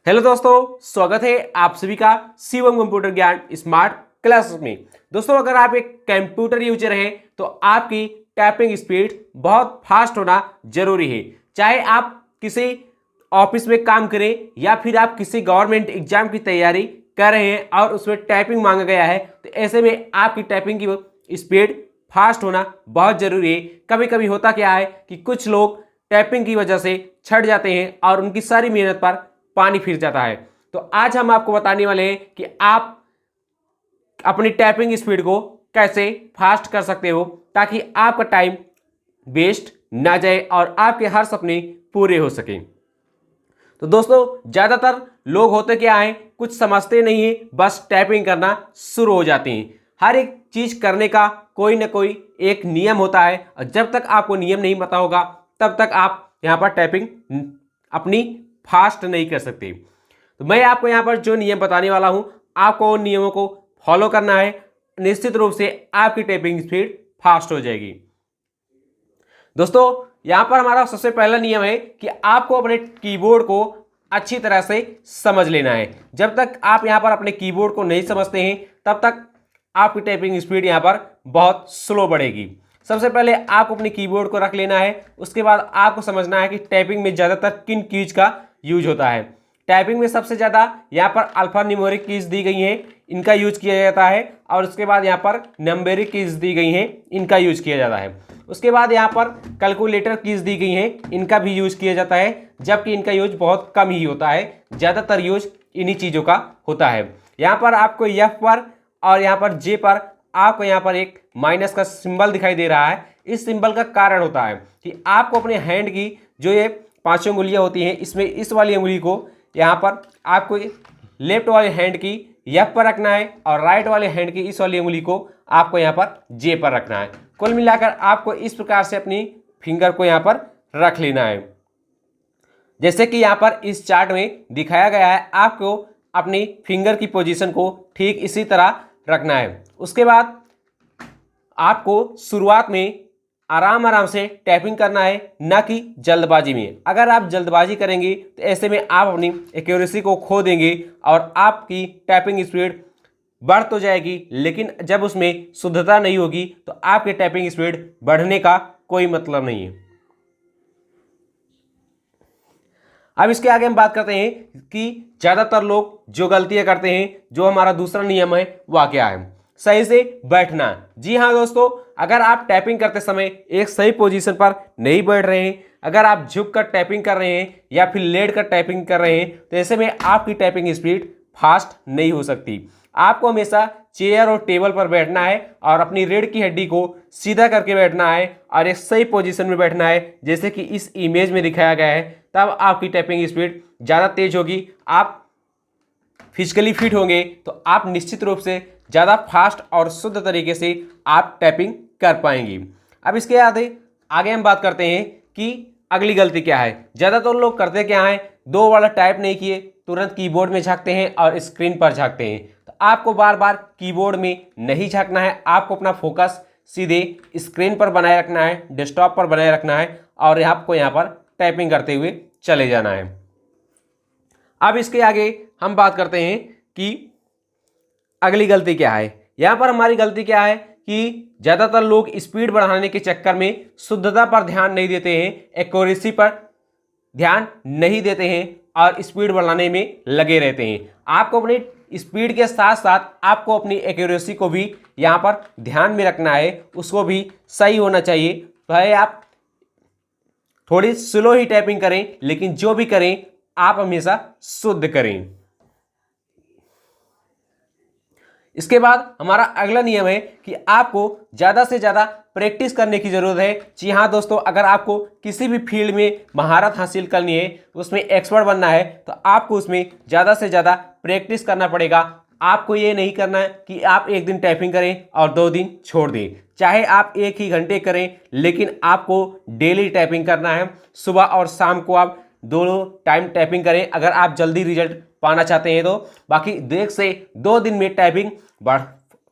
Hello दोस्तों, स्वागत है आप सभी का शिवम कंप्यूटर ज्ञान स्मार्ट क्लासेस में। दोस्तों, अगर आप एक कंप्यूटर यूजर हैं तो आपकी टाइपिंग स्पीड बहुत फास्ट होना जरूरी है। चाहे आप किसी ऑफिस में काम करें या फिर आप किसी गवर्नमेंट एग्जाम की तैयारी कर रहे हैं और उसमें टाइपिंग मांगा गया है, तो ऐसे में आपकी टाइपिंग की स्पीड फास्ट होना बहुत जरूरी है। कभी कभी होता क्या है कि कुछ लोग टाइपिंग की वजह से छट जाते हैं और उनकी सारी मेहनत पर पानी फिर जाता है। तो आज हम आपको बताने वाले हैं कि आप अपनी टाइपिंग स्पीड को कैसे फास्ट कर सकते हो ताकि आपका टाइम वेस्ट ना जाए और आपके हर सपने पूरे हो सकें। तो दोस्तों, ज़्यादातर लोग होते क्या हैं, कुछ समझते नहीं है, बस टाइपिंग करना शुरू हो जाते हैं। हर एक चीज़ करने का कोई ना कोई एक नियम होता है और जब तक आपको नियम नहीं पता होगा तब तक आप यहाँ पर टाइपिंग अपनी फास्ट नहीं कर सकते। तो मैं आपको यहाँ पर जो नियम बताने वाला हूँ, आपको उन नियमों को फॉलो करना है। निश्चित रूप से आपकी टाइपिंग स्पीड फास्ट हो जाएगी। दोस्तों, यहाँ पर हमारा सबसे पहला नियम है कि आपको अपने कीबोर्ड को अच्छी तरह से समझ लेना है। जब तक आप यहाँ पर अपने कीबोर्ड को नहीं समझते हैं तब तक आपकी टाइपिंग स्पीड यहाँ पर बहुत स्लो बढ़ेगी। सबसे पहले आपको अपने कीबोर्ड को रख लेना है। उसके बाद आपको समझना है कि टाइपिंग में ज़्यादातर किन कीज का यूज होता है। टाइपिंग में सबसे ज़्यादा यहाँ पर अल्फा न्यूमेरिक कीज दी गई हैं, इनका यूज किया जाता है। और उसके बाद यहाँ पर नंबरिक कीज दी गई हैं, इनका यूज किया जाता है। उसके बाद यहाँ पर कैलकुलेटर कीज दी गई हैं, इनका भी यूज किया जाता है, जबकि इनका यूज बहुत कम ही होता है। ज़्यादातर यूज इन्हीं चीज़ों का होता है। यहाँ पर आपको एफ पर और यहाँ पर जे पर आपको यहाँ पर एक माइनस का सिंबल दिखाई दे रहा है। इस सिंबल का कारण होता है कि आपको अपने हैंड की जो ये पांचों उंगलियां होती हैं, इसमें इस वाली उंगली को यहाँ पर आपको लेफ्ट वाले हैंड की एफ पर रखना है और राइट वाले हैंड की इस वाली उंगली को आपको यहाँ पर जे पर रखना है। कुल मिलाकर आपको इस प्रकार से अपनी फिंगर को यहाँ पर रख लेना है। जैसे कि यहाँ पर इस चार्ट में दिखाया गया है, आपको अपनी फिंगर की पोजीशन को ठीक इसी तरह रखना है। उसके बाद आपको शुरुआत में आराम आराम से टाइपिंग करना है, ना कि जल्दबाजी में। अगर आप जल्दबाजी करेंगे तो ऐसे में आप अपनी एक्यूरेसी को खो देंगे और आपकी टाइपिंग स्पीड बढ़ तो जाएगी, लेकिन जब उसमें शुद्धता नहीं होगी तो आपके टाइपिंग स्पीड बढ़ने का कोई मतलब नहीं है। अब इसके आगे हम बात करते हैं कि ज़्यादातर लोग जो गलतियां करते हैं, जो हमारा दूसरा नियम है वह क्या है, सही से बैठना। जी हाँ दोस्तों, अगर आप टाइपिंग करते समय एक सही पोजीशन पर नहीं बैठ रहे हैं, अगर आप झुक कर टाइपिंग कर रहे हैं या फिर लेट कर टाइपिंग कर रहे हैं, तो ऐसे में आपकी टाइपिंग स्पीड फास्ट नहीं हो सकती। आपको हमेशा चेयर और टेबल पर बैठना है और अपनी रीढ़ की हड्डी को सीधा करके बैठना है और एक सही पोजीशन में बैठना है, जैसे कि इस इमेज में दिखाया गया है। तब आपकी टाइपिंग स्पीड ज़्यादा तेज होगी, आप फिजिकली फिट होंगे, तो आप निश्चित रूप से ज़्यादा फास्ट और शुद्ध तरीके से आप टाइपिंग कर पाएंगे। अब इसके आगे हम बात करते हैं कि अगली गलती क्या है। ज़्यादातर लोग करते क्या हैं, दो वाला टाइप नहीं किए तुरंत कीबोर्ड में झांकते हैं और स्क्रीन पर झांकते हैं। तो आपको बार बार कीबोर्ड में नहीं झांकना है, आपको अपना फोकस सीधे स्क्रीन पर बनाए रखना है, डेस्कटॉप पर बनाए रखना है और आपको यहाँ पर टाइपिंग करते हुए चले जाना है। अब इसके आगे हम बात करते हैं कि अगली गलती क्या है। यहाँ पर हमारी गलती क्या है कि ज़्यादातर लोग स्पीड बढ़ाने के चक्कर में शुद्धता पर ध्यान नहीं देते हैं, एक्यूरेसी पर ध्यान नहीं देते हैं और स्पीड बढ़ाने में लगे रहते हैं। आपको अपनी स्पीड के साथ साथ आपको अपनी एक्यूरेसी को भी यहाँ पर ध्यान में रखना है, उसको भी सही होना चाहिए। भाई आप थोड़ी स्लो ही टाइपिंग करें, लेकिन जो भी करें आप हमेशा शुद्ध करें। इसके बाद हमारा अगला नियम है कि आपको ज़्यादा से ज़्यादा प्रैक्टिस करने की ज़रूरत है। जी हाँ दोस्तों, अगर आपको किसी भी फील्ड में महारत हासिल करनी है, उसमें एक्सपर्ट बनना है, तो आपको उसमें ज़्यादा से ज़्यादा प्रैक्टिस करना पड़ेगा। आपको ये नहीं करना है कि आप एक दिन टाइपिंग करें और 2 दिन छोड़ दें। चाहे आप 1 ही घंटे करें, लेकिन आपको डेली टाइपिंग करना है। सुबह और शाम को आप दोनों टाइम टाइपिंग करें अगर आप जल्दी रिजल्ट पाना चाहते हैं तो। बाकी 1 से 2 दिन में टाइपिंग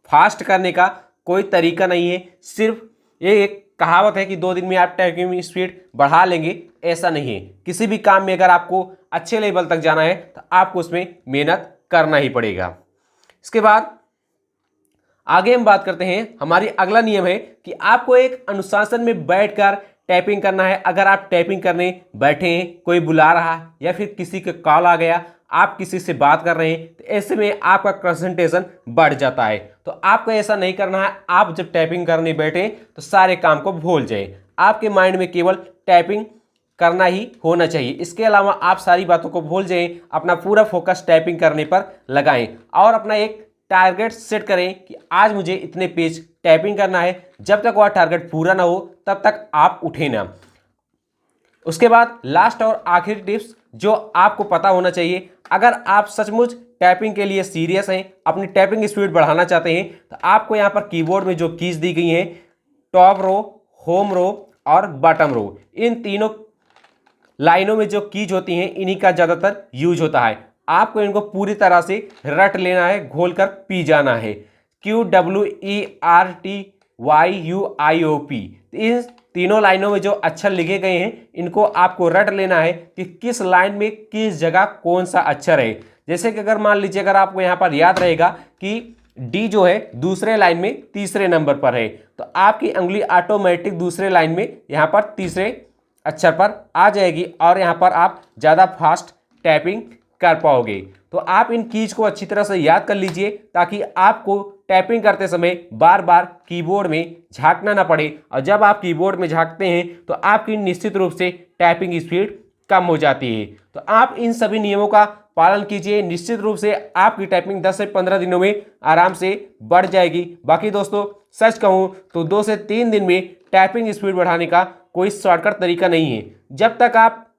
फास्ट करने का कोई तरीका नहीं है। सिर्फ ये एक कहावत है कि 2 दिन में आप टाइपिंग स्पीड बढ़ा लेंगे, ऐसा नहीं है। किसी भी काम में अगर आपको अच्छे लेवल तक जाना है तो आपको उसमें मेहनत करना ही पड़ेगा। इसके बाद आगे हम बात करते हैं। हमारी अगला नियम है कि आपको एक अनुशासन में बैठकर टाइपिंग करना है। अगर आप टाइपिंग करने बैठे हैं, कोई बुला रहा या फिर किसी का कॉल आ गया, आप किसी से बात कर रहे हैं, तो ऐसे में आपका कंसंट्रेशन बढ़ जाता है। तो आपको ऐसा नहीं करना है। आप जब टाइपिंग करने बैठे तो सारे काम को भूल जाएं। आपके माइंड में केवल टाइपिंग करना ही होना चाहिए। इसके अलावा आप सारी बातों को भूल जाएं, अपना पूरा फोकस टाइपिंग करने पर लगाएं और अपना एक टारगेट सेट करें कि आज मुझे इतने पेज टाइपिंग करना है। जब तक वह टारगेट पूरा ना हो तब तक आप उठे ना। उसके बाद लास्ट और आखिरी टिप्स जो आपको पता होना चाहिए, अगर आप सचमुच टाइपिंग के लिए सीरियस हैं, अपनी टाइपिंग स्पीड बढ़ाना चाहते हैं, तो आपको यहाँ पर कीबोर्ड में जो कीज दी गई हैं, टॉप रो, होम रो और बॉटम रो, इन तीनों लाइनों में जो कीज होती हैं इन्हीं का ज़्यादातर यूज होता है। आपको इनको पूरी तरह से रट लेना है, घोलकर पी जाना है। QWERTYUIOP, इन तीनों लाइनों में जो अक्षर लिखे गए हैं इनको आपको रट लेना है कि किस लाइन में किस जगह कौन सा अक्षर है। जैसे कि अगर मान लीजिए, अगर आपको यहाँ पर याद रहेगा कि डी जो है दूसरे लाइन में तीसरे नंबर पर है, तो आपकी उंगली ऑटोमेटिक दूसरे लाइन में यहाँ पर तीसरे अक्षर पर आ जाएगी और यहाँ पर आप ज़्यादा फास्ट टाइपिंग कर पाओगे। तो आप इन कीज को अच्छी तरह से याद कर लीजिए ताकि आपको टाइपिंग करते समय बार बार कीबोर्ड में झांकना ना पड़े। और जब आप कीबोर्ड में झांकते हैं तो आपकी निश्चित रूप से टाइपिंग स्पीड कम हो जाती है। तो आप इन सभी नियमों का पालन कीजिए, निश्चित रूप से आपकी टाइपिंग 10 से 15 दिनों में आराम से बढ़ जाएगी। बाकी दोस्तों सच कहूँ तो 2 से 3 दिन में टाइपिंग स्पीड बढ़ाने का कोई शॉर्टकट तरीका नहीं है। जब तक आप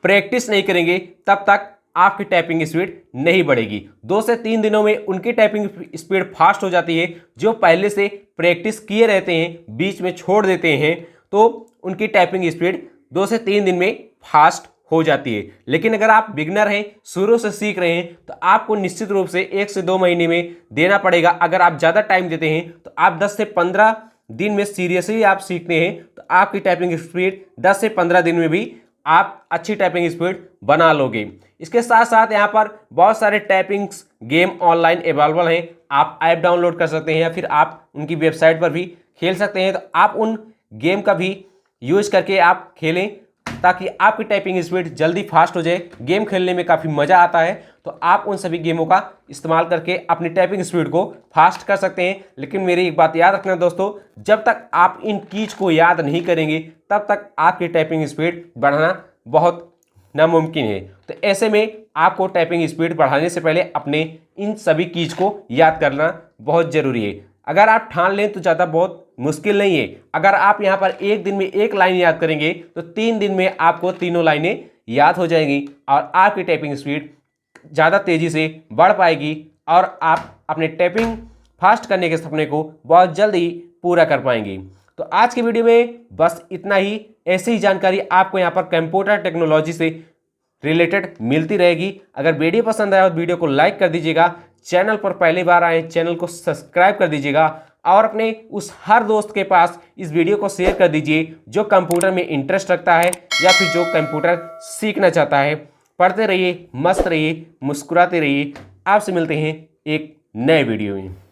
प्रैक्टिस नहीं करेंगे तब तक आपकी टाइपिंग स्पीड नहीं बढ़ेगी। 2 से 3 दिनों में उनकी टाइपिंग स्पीड फास्ट हो जाती है जो पहले से प्रैक्टिस किए रहते हैं, बीच में छोड़ देते हैं, तो उनकी टाइपिंग स्पीड 2 से 3 दिन में फास्ट हो जाती है। लेकिन अगर आप बिगनर हैं, शुरू से सीख रहे हैं, तो आपको निश्चित रूप से 1 से 2 महीने में देना पड़ेगा। अगर आप ज़्यादा टाइम देते हैं तो आप 10 से 15 दिन में सीरियसली आप सीखते हैं तो आपकी टाइपिंग स्पीड 10 से 15 दिन में भी आप अच्छी टाइपिंग स्पीड बना लोगे। इसके साथ साथ यहाँ पर बहुत सारे टाइपिंग्स गेम ऑनलाइन अवेलेबल हैं। आप ऐप डाउनलोड कर सकते हैं या फिर आप उनकी वेबसाइट पर भी खेल सकते हैं। तो आप उन गेम का भी यूज करके आप खेलें ताकि आपकी टाइपिंग स्पीड जल्दी फास्ट हो जाए। गेम खेलने में काफ़ी मज़ा आता है, तो आप उन सभी गेमों का इस्तेमाल करके अपनी टाइपिंग स्पीड को फास्ट कर सकते हैं। लेकिन मेरी एक बात याद रखना दोस्तों, जब तक आप इन कीज को याद नहीं करेंगे तब तक आपकी टाइपिंग स्पीड बढ़ाना बहुत नामुमकिन है। तो ऐसे में आपको टाइपिंग स्पीड बढ़ाने से पहले अपने इन सभी कीज को याद करना बहुत ज़रूरी है। अगर आप ठान लें तो ज़्यादा बहुत मुश्किल नहीं है। अगर आप यहाँ पर एक दिन में एक लाइन याद करेंगे तो 3 दिन में आपको तीनों लाइनें याद हो जाएंगी और आपकी टाइपिंग स्पीड ज़्यादा तेज़ी से बढ़ पाएगी और आप अपने टाइपिंग फास्ट करने के सपने को बहुत जल्दी पूरा कर पाएंगे। तो आज की वीडियो में बस इतना ही। ऐसी ही जानकारी आपको यहाँ पर कंप्यूटर टेक्नोलॉजी से रिलेटेड मिलती रहेगी। अगर वीडियो पसंद आया तो वीडियो को लाइक कर दीजिएगा, चैनल पर पहली बार आए चैनल को सब्सक्राइब कर दीजिएगा और अपने उस हर दोस्त के पास इस वीडियो को शेयर कर दीजिए जो कंप्यूटर में इंटरेस्ट रखता है या फिर जो कंप्यूटर सीखना चाहता है। पढ़ते रहिए, मस्त रहिए, मुस्कुराते रहिए। आपसे मिलते हैं एक नए वीडियो में।